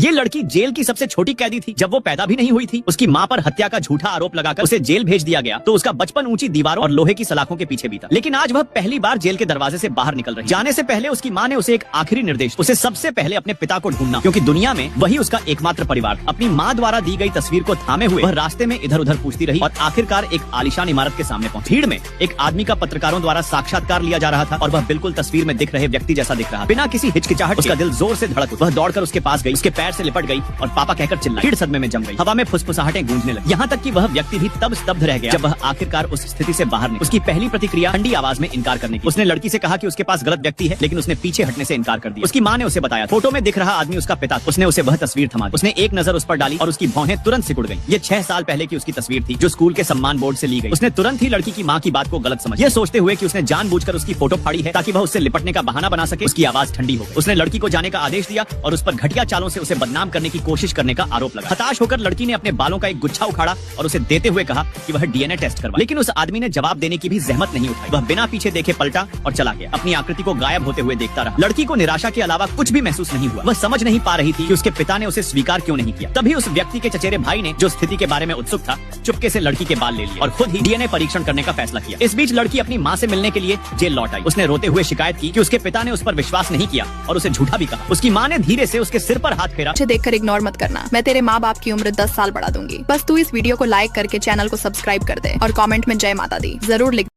ये लड़की जेल की सबसे छोटी कैदी थी। जब वो पैदा भी नहीं हुई थी, उसकी माँ पर हत्या का झूठा आरोप लगाकर उसे जेल भेज दिया गया, तो उसका बचपन ऊंची दीवारों और लोहे की सलाखों के पीछे बीता। लेकिन आज वह पहली बार जेल के दरवाजे से बाहर निकल रही। जाने से पहले उसकी माँ ने उसे एक आखिरी निर्देश, उसे सबसे पहले अपने पिता को ढूंढना, क्योंकि दुनिया में वही उसका एकमात्र परिवार था। अपनी माँ द्वारा दी गई तस्वीर को थामे हुए वह रास्ते में इधर उधर पूछती रही और आखिरकार एक आलीशान इमारत के सामने पहुंची। भीड़ में एक आदमी का पत्रकारों द्वारा साक्षात्कार लिया जा रहा था और वह बिल्कुल तस्वीर में दिख रहे व्यक्ति जैसा दिख रहा। बिना किसी हिचकिचाहट उसका दिल जोर से धड़क उठा। वह दौड़कर उसके पास गई, उसके पैर से लिपट गई और पापा कहकर चिल्लाई। भीड़ सदमे में जम गई। हवा में फुसफुसाहटें गूंजने लगी। यहाँ तक कि वह व्यक्ति भी तब स्तब्ध रह गया जब वह आखिरकार उस स्थिति से बाहर निकला। उसकी पहली प्रतिक्रिया ठंडी आवाज में इनकार करने की। उसने लड़की से कहा कि उसके पास गलत व्यक्ति है, लेकिन उसने पीछे हटने से इनकार कर दिया। उसकी माँ ने उसे बताया फोटो में दिख रहा आदमी उसका पिता। उसने उसे वह तस्वीर थमा दी। उसने एक नजर उस पर डाली और उसकी भौहें तुरंत सिकुड़ गई। ये 6 साल पहले की उसकी तस्वीर थी, जो स्कूल के सम्मान बोर्ड से ली गई। उसने तुरंत ही लड़की की माँ की बात को गलत समझा, ये सोचते हुए कि उसने जानबूझकर उसकी फोटो फाड़ी है ताकि वह उससे लिपटने का बहाना बना सके। उसकी आवाज ठंडी हो गई। उसने लड़की को जाने का आदेश दिया और उस पर घटिया चालों से उसे बदनाम करने की कोशिश करने का आरोप लगा। हताश होकर लड़की ने अपने बालों का एक गुच्छा उखाड़ा और उसे देते हुए कहा कि वह डीएनए टेस्ट करवाए। लेकिन उस आदमी ने जवाब देने की भी जहमत नहीं उठाई। वह बिना पीछे देखे पलटा और चला गया। अपनी आकृति को गायब होते हुए देखता रहा। लड़की को निराशा के अलावा कुछ भी महसूस नहीं हुआ। वह समझ नहीं पा रही थी कि उसके पिता ने उसे स्वीकार क्यों नहीं किया। तभी उस व्यक्ति के चचेरे भाई ने, जो स्थिति के बारे में उत्सुक था, चुपके से लड़की के बाल ले लिए और खुद ही डीएनए परीक्षण करने का फैसला किया। इस बीच लड़की अपनी माँ से मिलने के लिए जेल लौट आई। उसने रोते हुए शिकायत की कि उसके पिता ने उस पर विश्वास नहीं किया और उसे झूठा भी कहा। उसकी माँ ने धीरे से उसके सिर पर हाथ फेरा। मुझे देखकर इग्नोर मत करना, मैं तेरे माँ बाप की उम्र 10 साल बढ़ा दूंगी। बस तू इस वीडियो को लाइक करके चैनल को सब्सक्राइब कर दे और कमेंट में जय माता दी जरूर लिख।